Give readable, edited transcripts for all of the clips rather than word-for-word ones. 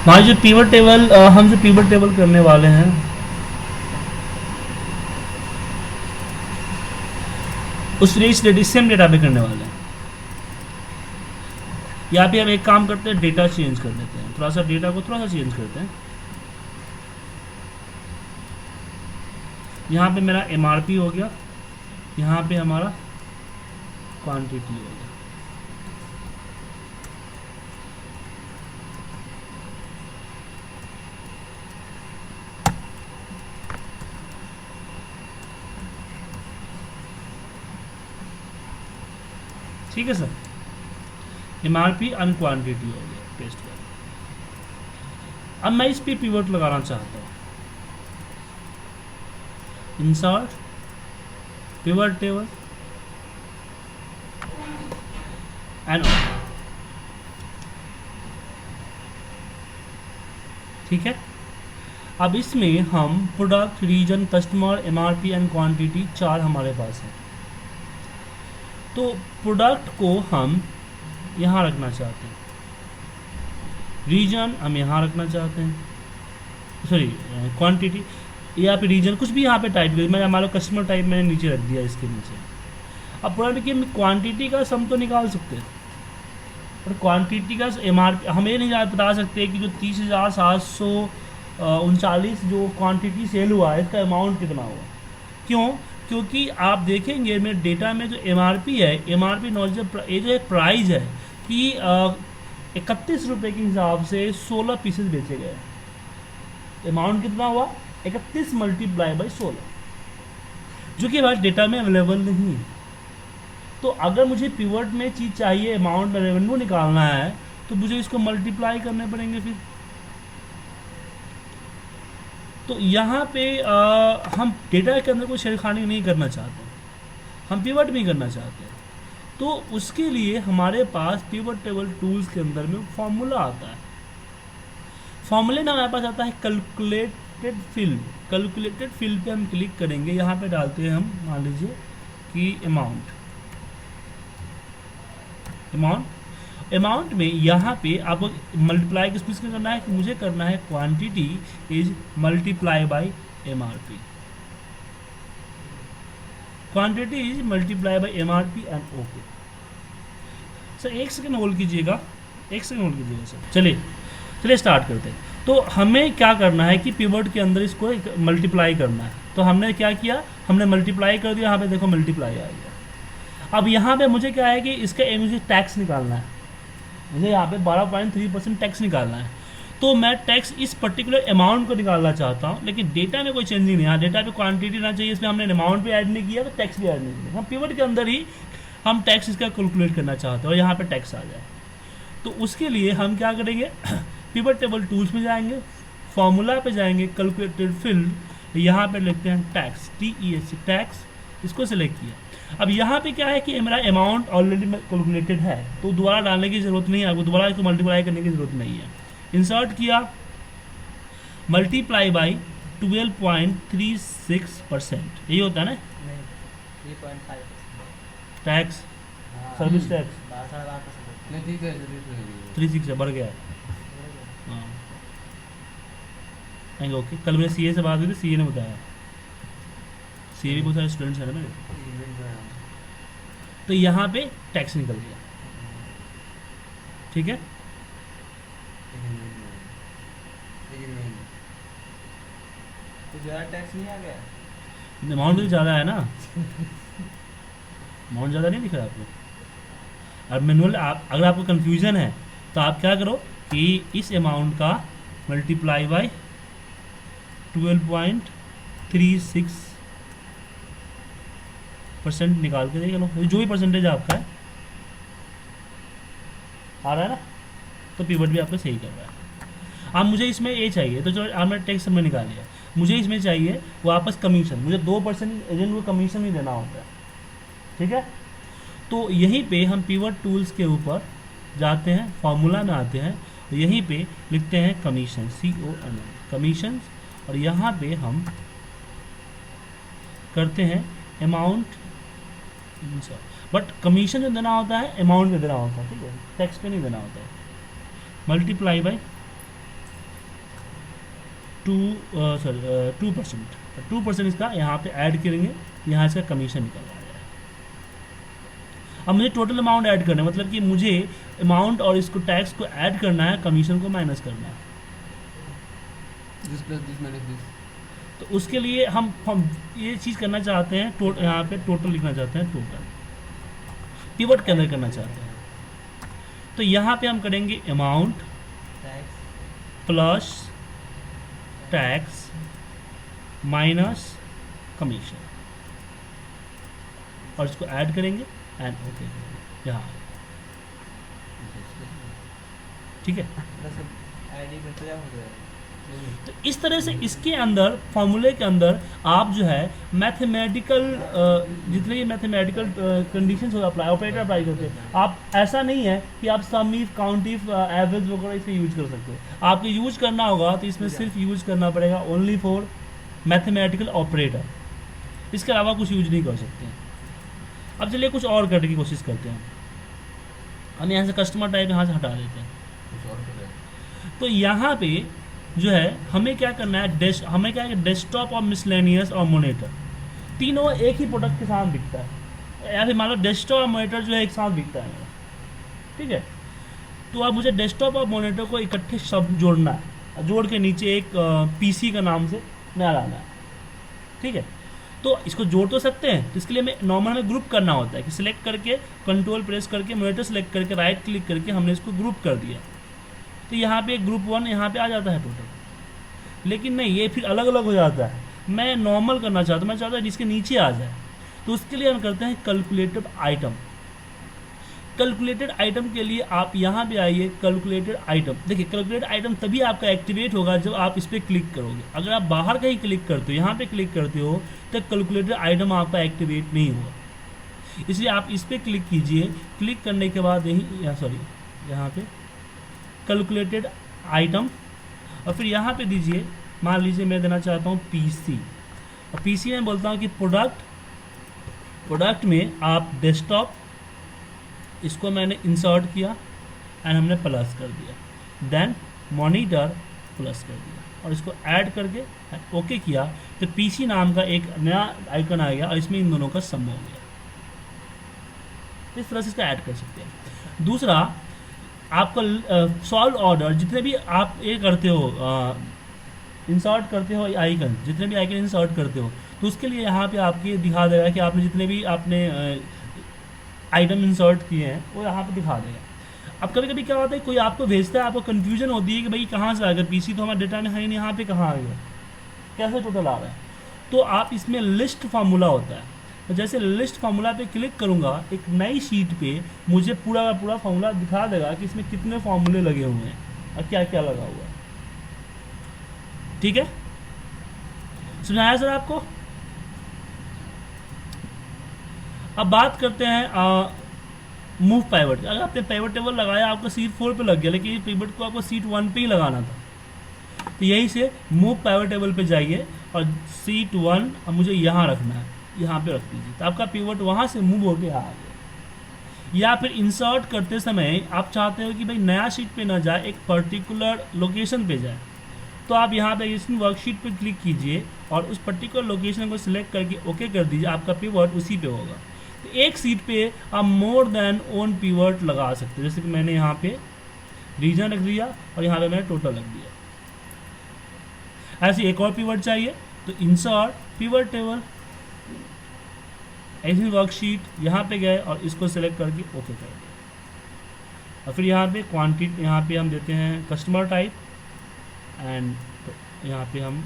हमारे जो pivot table हम जो पिवट टेबल करने वाले हैं उस सेम डेटा पे करने वाले हैं। यहाँ पे हम एक काम करते हैं, डेटा चेंज कर लेते हैं, थोड़ा सा डेटा को थोड़ा सा चेंज करते हैं। यहाँ पे मेरा MRP हो गया, यहाँ पे हमारा क्वांटिटी हो गया। ठीक है सर, MRP और क्वांटिटी हो गया, पेस्ट कर। अब मैं इस पे पिवट लगाना चाहता हूँ, इंसर्ट पिवट टेबल एंड ठीक है। अब इसमें हम product, region, customer, MRP and quantity 4 हमारे पास है। तो प्रोडक्ट को हम यहाँ रखना चाहते हैं, रीजन हम यहाँ रखना चाहते हैं, सॉरी क्वांटिटी या फिर रीजन कुछ भी यहाँ पे टाइप कर, मैं हमारा कस्टमर टाइप मैंने नीचे रख दिया इसके नीचे। अब प्रोडक्ट की क्वांटिटी का सम तो निकाल सकते हैं, पर क्वांटिटी का MRP हम ये नहीं बता सकते कि जो 30,739 जो क्वांटिटी सेल हुआ है इसका अमाउंट कितना हुआ। क्यों? क्योंकि आप देखेंगे मेरे डेटा में जो MRP है, MRP नॉलेज ये जो एक प्राइस है कि 31 रुपये के हिसाब से 16 पीसेस बेचे गए। अमाउंट कितना हुआ? 31 मल्टीप्लाई बाई 16, जो कि हमारे डेटा में अवेलेबल नहीं है। तो अगर मुझे पिवट में चीज़ चाहिए, अमाउंट में रेवेन्यू निकालना है, तो मुझे इसको मल्टीप्लाई करने पड़ेंगे फिर। तो यहाँ पे हम डेटा के अंदर कोई छेड़खानी नहीं करना चाहते, हम पिवट नहीं करना चाहते। तो उसके लिए हमारे पास पिवट टेबल टूल्स के अंदर में फॉर्मूला आता है। फॉर्मूले में हमारे पास आता है कैलकुलेटेड फील्ड। कैलकुलेटेड फील्ड पे हम क्लिक करेंगे, यहाँ पे डालते हैं हम, मान लीजिए कि अमाउंट में यहाँ पे आपको मल्टीप्लाई किस में करना है कि मुझे करना है quantity is multiply by MRP। Quantity is multiply by MRP and okay. Sir एक सेकंड होल्ड कीजिएगा, सर। चलिए स्टार्ट करते हैं। तो हमें क्या करना है कि पिवट के अंदर इसको मल्टीप्लाई करना है। तो हमने क्या किया, हमने मल्टीप्लाई कर दिया, यहाँ पे देखो मल्टीप्लाई आ गया। अब यहाँ पे मुझे क्या है कि इसका मुझे टैक्स निकालना है, मुझे यहाँ पे 12.3% टैक्स निकालना है। तो मैं टैक्स इस पर्टिकुलर अमाउंट को निकालना चाहता हूँ, लेकिन डेटा में कोई चेंज नहीं है। डेटा पे क्वांटिटी ना चाहिए, इसमें हमने अमाउंट भी ऐड नहीं किया, तो टैक्स भी ऐड नहीं किया। हम पिवट के अंदर ही हम टैक्स इसका कैलकुलेट करना चाहते हैं और यहाँ पे टैक्स आ जाए। तो उसके लिए हम क्या करेंगे, पिवट टेबल टूल्स में जाएंगे, फॉर्मूला पे जाएंगे, कैलकुलेटेड फील्ड, यहाँ पे लिखते हैं टैक्स, TEX टैक्स, इसको सिलेक्ट किया। अब यहाँ पे क्या है कि मेरा अमाउंट ऑलरेडी कैलकुलेटेड है, तो दोबारा डालने की ज़रूरत नहीं है, आपको दोबारा इसको मल्टीप्लाई करने की ज़रूरत नहीं है। इंसर्ट किया, मल्टीप्लाई बाई 12.36%, यही होता है ना? 3.5 टैक्स, सर्विस टैक्स 36 बढ़ गया है। हाँ ओके, कल मेरे CA से बात हुई थी, CA ने बताया, CA भी बहुत सारे स्टूडेंट्स हैं ना मेरे। तो यहाँ पे टैक्स निकल गया, ठीक है। तो ज़्यादा टैक्स नहीं आ गया, अमाउंट भी ज़्यादा है ना, अमाउंट ज़्यादा नहीं दिख रहा आपको। और मैनुअल अगर आपको कन्फ्यूज़न है तो आप क्या करो कि इस अमाउंट का मल्टीप्लाई बाई 12.36% निकाल के देख लो, जो भी परसेंटेज आपका है आ रहा है ना, तो पिवट भी आपका सही कर रहा है। अब मुझे इसमें ये चाहिए, तो चलो आपने टैक्स में निकाल लिया, मुझे इसमें चाहिए वापस कमीशन, मुझे 2% एजेंट को कमीशन ही देना होता है, ठीक है। तो यहीं पे हम पिवट टूल्स के ऊपर जाते हैं, फार्मूला में आते हैं, तो यहीं पे लिखते हैं कमीशन, CON कमीशन, और यहाँ पे हम करते हैं अमाउंट, बट कमीशन जो देना होता है अमाउंट में देना होता है, ठीक है, टैक्स पे नहीं देना होता है। मल्टीप्लाई बाई 2% इसका यहाँ पे ऐड करेंगे, यहाँ इसका कमीशन निकल रहा है। अब मुझे टोटल अमाउंट ऐड करना है, मतलब कि मुझे अमाउंट और इसको टैक्स को ऐड करना है, कमीशन को माइनस करना है। This plus this minus this. तो उसके लिए हम ये चीज़ करना चाहते हैं, यहाँ पे टोटल लिखना चाहते हैं, टोटल पिवट के अंदर करना चाहते हैं। तो यहाँ पे हम करेंगे amount tax plus tax minus commission, और इसको ऐड करेंगे एंड ओके करेंगे यहाँ, ठीक है। बस ऐड ही करते जाओ, हो जाएगा। तो इस तरह से इसके अंदर फॉर्मूले के अंदर आप जो है मैथमेटिकल जितने भी मैथमेटिकल कंडीशंस हो अप्लाई ऑपरेटर अप्लाई करते हैं। आप ऐसा नहीं है कि आप सम इफ काउंट इफ एवरेज वगैरह इसमें यूज कर सकते हो, आपको यूज करना होगा तो इसमें सिर्फ यूज करना पड़ेगा ओनली फॉर मैथमेटिकल ऑपरेटर, इसके अलावा कुछ यूज नहीं कर सकते हैं। अब चलिए कुछ और करने की कोशिश करते हैं। हम यहाँ से कस्टमर टाइप यहाँ से हटा देते हैं। कुछ और कर रहे हैं। तो यहाँ पे जो है हमें क्या करना है, हमें क्या है, डेस्कटॉप और मिसलेनियस और मोनीटर तीनों एक ही प्रोडक्ट के साथ बिकता है, या फिर मान लो डेस्कटॉप और मोनीटर जो है एक साथ बिकता है मेरा, ठीक है। तो अब मुझे डेस्कटॉप और मोनीटर को इकट्ठे शब्द जोड़ना है, जोड़ के नीचे एक पीसी का नाम से नया लाना है, ठीक है। तो इसको जोड़ तो सकते हैं, तो इसके लिए हमें नॉर्मल में ग्रुप करना होता है कि सिलेक्ट करके कंट्रोल प्रेस करके मोनीटर सेलेक्ट करके राइट क्लिक करके हमने इसको ग्रुप कर दिया। तो यहाँ पे ग्रुप 1 यहाँ पे आ जाता है टोटल, लेकिन नहीं, ये फिर अलग अलग हो जाता है। मैं नॉर्मल करना चाहता हूँ, मैं चाहता हूँ जिसके नीचे आ जाए। तो उसके लिए हम करते हैं कैलकुलेटेड आइटम। कैलकुलेटेड आइटम के लिए आप यहाँ पे आइए, कैलकुलेटेड आइटम। देखिए कैलकुलेटेड आइटम तभी आपका एक्टिवेट होगा जब आप इस पर क्लिक करोगे। अगर आप बाहर कहीं क्लिक करते हो, यहाँ पे क्लिक करते हो, तो कैलकुलेटेड आइटम आपका एक्टिवेट नहीं होगा। इसलिए आप इस पर क्लिक कीजिए, क्लिक करने के बाद यहाँ पे कैलकुलेटेड आइटम, और फिर यहाँ पे दीजिए, मान लीजिए मैं देना चाहता हूँ पीसी, और पीसी में बोलता हूँ कि प्रोडक्ट में आप डेस्कटॉप, इसको मैंने इंसर्ट किया एंड हमने प्लस कर दिया, देन मॉनिटर प्लस कर दिया, और इसको ऐड करके ओके किया, तो पीसी नाम का एक नया आइकन आ गया और इसमें इन दोनों का सम हो गया। इस तरह से इसको ऐड कर सकते हैं। दूसरा, आपका सॉल्व ऑर्डर, जितने भी आप ये करते हो इंसर्ट करते हो आइकन, जितने भी आइकन इंसर्ट करते हो, तो उसके लिए यहाँ पे आपके दिखा देगा कि आपने जितने भी आपने आइटम इंसर्ट किए हैं वो यहाँ पे दिखा देगा। अब कभी कभी क्या होता है, कोई आपको भेजता है, आपको कन्फ्यूजन होती है कि भाई कहाँ से आ गया, पीसी तो हमारे डेटा में है नहीं, यहाँ पे कहाँ आ गया, कैसे टोटल आ रहा है। तो आप इसमें लिस्ट फार्मूला होता है, तो जैसे लिस्ट फार्मूला पे क्लिक करूँगा, एक नई शीट पे मुझे पूरा का पूरा फार्मूला दिखा देगा कि इसमें कितने फार्मूले लगे हुए हैं और क्या क्या लगा हुआ है, ठीक है। सुनाया सर आपको। अब बात करते हैं मूव पाइवट। अगर आपने पाइवट टेबल लगाया, आपका सीट 4 पे लग गया, लेकिन ये पिवट को आपको सीट 1 पे ही लगाना था, तो यहीं से मूव पाइवट टेबल पे जाइए और सीट 1 अब मुझे यहाँ रखना है, यहाँ पे रख दीजिए, तो आपका पिवट वहाँ से मूव होकर यहाँ आ गया। या फिर इंसर्ट करते समय आप चाहते हो कि भाई नया शीट पे ना जाए, एक पर्टिकुलर लोकेशन पे जाए, तो आप यहाँ पे एग्जिस्टिंग वर्कशीट पे क्लिक कीजिए और उस पर्टिकुलर लोकेशन को सिलेक्ट करके ओके कर दीजिए, आपका पिवट उसी पे होगा। तो एक सीट पे आप मोर देन वन पिवट लगा सकते हैं, जैसे कि मैंने यहाँ पे रीजन रख दिया और यहाँ पे मैंने टोटल रख दिया। ऐसे एक और पिवट चाहिए तो इंसर्ट पिवट टेबल, ऐसी वर्कशीट, यहाँ पे गए और इसको सिलेक्ट करके ओके कर दिया। और फिर यहाँ पे क्वांटिटी, यहाँ पे हम देते हैं कस्टमर टाइप एंड यहाँ पे हम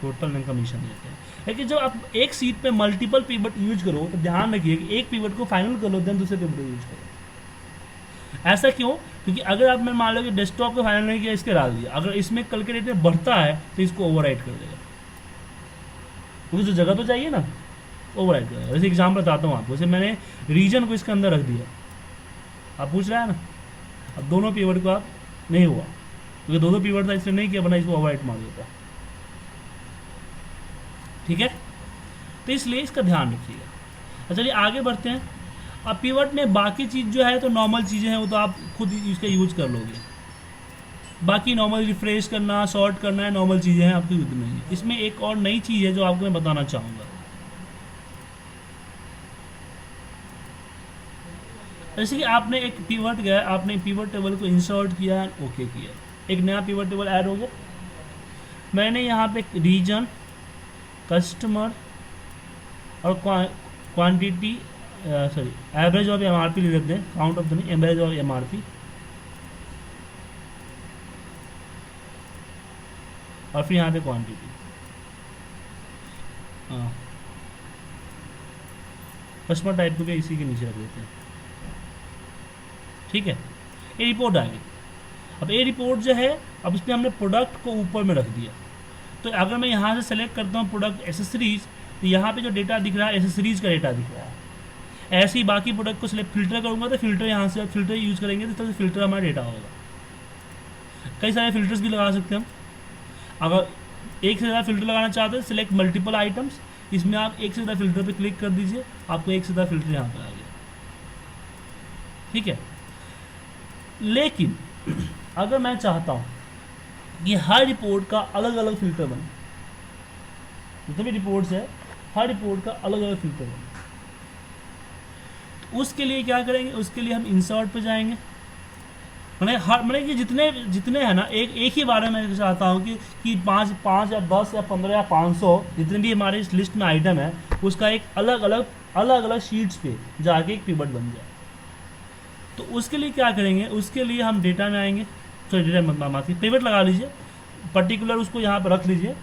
टोटल एंड कमीशन देते हैं। लेकिन जब आप एक सीट पे मल्टीपल पिवट यूज करो तो ध्यान रखिए कि एक पिवट को फाइनल कर लो, देन दूसरे पिवट को यूज करो। ऐसा क्यों? क्योंकि अगर आप, मैं मान लो कि डेस्कटॉप को फाइनल नहीं किया, इसके डाल दिया, अगर इसमें कैलकुलेटर बढ़ता है तो इसको ओवरराइट कर देगा, क्योंकि तो जगह तो चाहिए ना, ओवरराइट कर देगा। जैसे एग्जाम्पल बताता हूँ आपको, जैसे मैंने रीजन को इसके अंदर रख दिया, आप पूछ रहे हैं ना, अब दोनों पिवट को आप नहीं हुआ, क्योंकि दो पिवट था इसलिए नहीं किया, बना इसको ओवरराइट मार देता, ठीक है। तो इसलिए इसका ध्यान रखिएगा। चलिए आगे बढ़ते हैं। अब पिवट में बाकी चीज़ जो है तो नॉर्मल चीज़ें हैं, वो तो आप खुद इसका यूज कर लोगे। बाकी नॉर्मल रिफ्रेश करना, सॉर्ट करना है, नॉर्मल चीज़ें हैं, आपकी युद्ध नहीं है। इसमें एक और नई चीज़ है जो आपको मैं बताना चाहूँगा। जैसे कि आपने एक पिवट गया, आपने पिवट टेबल को इंसर्ट किया एंड ओके किया, एक नया पिवट टेबल ऐड हो गया। मैंने यहाँ पे रीजन, कस्टमर और quantity, sorry average of MRP ले लेते हैं, काउंट ऑफ द नहीं, एवरेज ऑफ एमआरपी, और फिर यहाँ पे क्वांटिटी, हाँ कस्टमर टाइप को भी इसी के नीचे रख देते हैं। ठीक है, ये रिपोर्ट आ गई। अब ये रिपोर्ट जो है, अब इसमें हमने प्रोडक्ट को ऊपर में रख दिया। तो अगर मैं यहाँ से सेलेक्ट करता हूँ प्रोडक्ट एसेसरीज, तो यहाँ पे जो डेटा दिख रहा है एसेसरीज का डेटा दिख रहा है। ऐसे ही बाकी प्रोडक्ट को सिलेक्ट फिल्टर करूँगा तो फिल्टर यहाँ से फिल्टर यूज़ करेंगे तो इस तरह से फिल्टर हमारा डेटा होगा। कई सारे फिल्टर्स भी लगा सकते हैं हम। अगर एक से ज़्यादा फिल्टर लगाना चाहते हैं, सिलेक्ट मल्टीपल आइटम्स, इसमें आप एक से ज़्यादा फिल्टर पे क्लिक कर दीजिए, आपको एक से ज़्यादा फिल्टर यहाँ पर आ गया। ठीक है, लेकिन अगर मैं चाहता हूँ कि हर रिपोर्ट का अलग अलग फिल्टर बने, जितने भी रिपोर्ट्स है हर रिपोर्ट का अलग अलग फिल्टर बने, तो उसके लिए क्या करेंगे, उसके लिए हम इंसर्ट पे जाएंगे। मैंने कि जितने हैं ना, एक ही बारे में मैं चाहता हूँ कि पाँच या 10 या 15 या 500 जितने भी हमारे इस लिस्ट में आइटम है, उसका एक अलग अलग शीट्स पे जाके एक पिवट बन जाए। तो उसके लिए क्या करेंगे, उसके लिए हम डेटा में आएंगे, तो डेटा में पिवट लगा लीजिए, पर्टिकुलर उसको यहाँ पर रख लीजिए।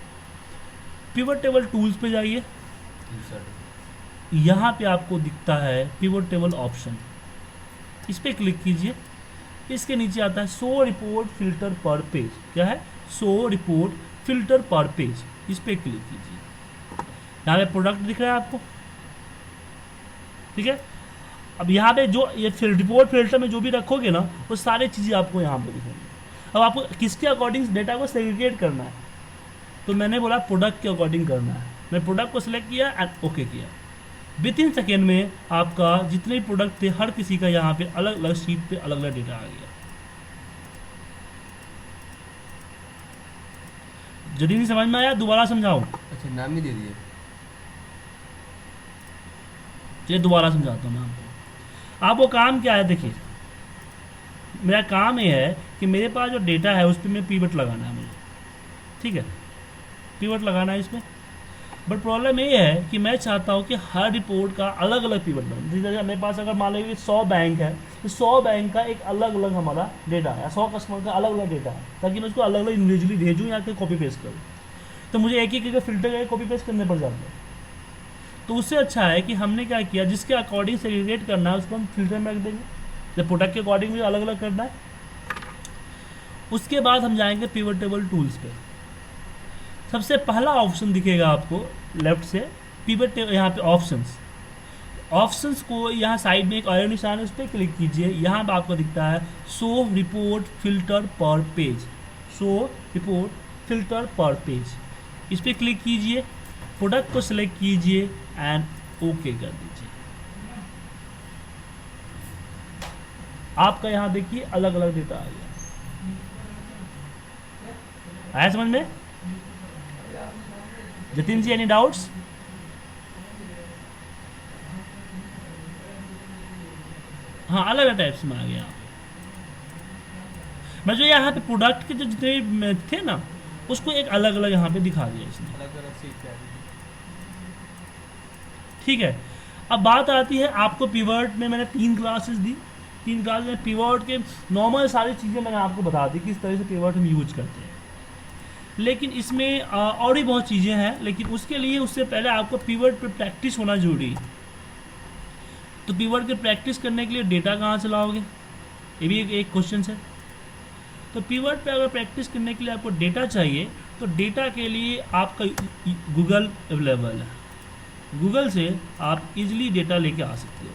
पिवट टेबल टूल्स पे जाइए, इंसर्ट, यहाँ पे आपको दिखता है पिवट टेबल ऑप्शन, इस पर क्लिक कीजिए। इसके नीचे आता है शो रिपोर्ट फिल्टर पर पेज, क्या है, शो रिपोर्ट फिल्टर पर पेज, इस पर क्लिक कीजिए। यहाँ पे प्रोडक्ट दिख रहा है आपको, ठीक है। अब यहाँ पे जो ये रिपोर्ट फिल्टर में जो भी रखोगे ना, वो सारी चीज़ें आपको यहाँ पे दिखेंगी। अब आपको किसके अकॉर्डिंग डेटा को सेग्रीगेट करना है, तो मैंने बोला प्रोडक्ट के अकॉर्डिंग करना है। मैं प्रोडक्ट को सिलेक्ट किया एंड ओके किया। विद इन सेकेंड में आपका जितने भी प्रोडक्ट थे हर किसी का यहाँ पे अलग अलग शीट पे अलग अलग डेटा आ गया। यदि नहीं समझ में आया दोबारा समझाऊं? अच्छा नाम ही दे दिए। चलिए दोबारा समझाता हूँ मैं आपको। आपको काम क्या है, देखिए मेरा काम ये है कि मेरे पास जो डेटा है उस पर मैं पिवट लगाना है मुझे, ठीक है, पिवट लगाना है इसमें। बट प्रॉब्लम ये है कि मैं चाहता हूँ कि हर रिपोर्ट का अलग अलग पिवट बने। जैसे मेरे पास अगर मान लीजिए 100 बैंक है, तो 100 बैंक का एक अलग अलग हमारा डेटा है, 100 कस्टमर का अलग अलग डेटा है, ताकि मैं उसको अलग अलग इंडिविजुअली भेजूँ या फिर कॉपी पेस्ट करूँ, तो मुझे एक एक फिल्टर करके कॉपी पेस्ट करने पड़ जाते हैं। तो उससे अच्छा है कि हमने क्या किया, जिसके अकॉर्डिंग सेग्रीगेट करना है उसको हम फिल्टर में रख देंगे। जब प्रोडक्ट के अकॉर्डिंग मुझे अलग अलग करना है, उसके बाद हम जाएंगे पिवट टेबल टूल्स पे। सबसे पहला ऑप्शन दिखेगा आपको लेफ्ट से, पिवट टेबल, यहाँ पे ऑप्शंस को यहाँ साइड में एक और निशान है, उस पर क्लिक कीजिए। यहाँ पे आपको दिखता है शो रिपोर्ट फिल्टर पर पेज, शो रिपोर्ट फिल्टर पर पेज, इस पर क्लिक कीजिए, प्रोडक्ट को सिलेक्ट कीजिए एंड ओके कर दीजिए। आपका यहाँ देखिए अलग अलग डेटा आ गया। आया समझ में? जतिन जी एनी डाउट्स? हाँ अलग अलग टाइप्स में आ गया। मैं जो यहाँ पे प्रोडक्ट के जो जितने थे ना, उसको एक अलग अलग यहाँ पे दिखा दिया इसने, अलग अलग सीट पे। ठीक है। अब बात आती है, आपको पिवट में मैंने 3 क्लासेस दी, 3 क्लास में पिवट के नॉर्मल सारी चीज़ें मैंने आपको बता दी किस तरह से पिवट हम यूज करते हैं। लेकिन इसमें और भी बहुत चीज़ें हैं, लेकिन उसके लिए उससे पहले आपको पिवट पे प्रैक्टिस होना जरूरी है। तो पिवट के प्रैक्टिस करने के लिए डेटा कहाँ से लाओगे, ये भी एक क्वेश्चन है। तो पिवट पे अगर प्रैक्टिस करने के लिए आपको डेटा चाहिए, तो डेटा के लिए आपका गूगल अवेलेबल है। गूगल से आप इजीली डेटा लेके आ सकते हो।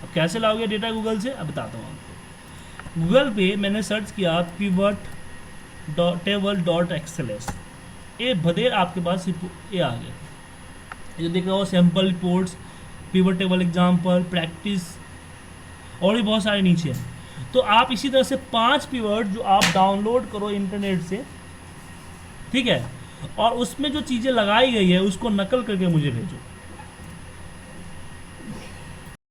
अब कैसे लाओगे डेटा गूगल से, अब बताता हूँ आपको। गूगल पे मैंने सर्च किया पिवट table.xls, ये भदेर आपके पास ये आ गया। ये देख रहे हो sample reports, pivot table example, practice और भी बहुत सारे नीचे हैं। तो आप इसी तरह से 5 कीवर्ड जो आप डाउनलोड करो इंटरनेट से, ठीक है, और उसमें जो चीज़ें लगाई गई है उसको नकल करके मुझे भेजो।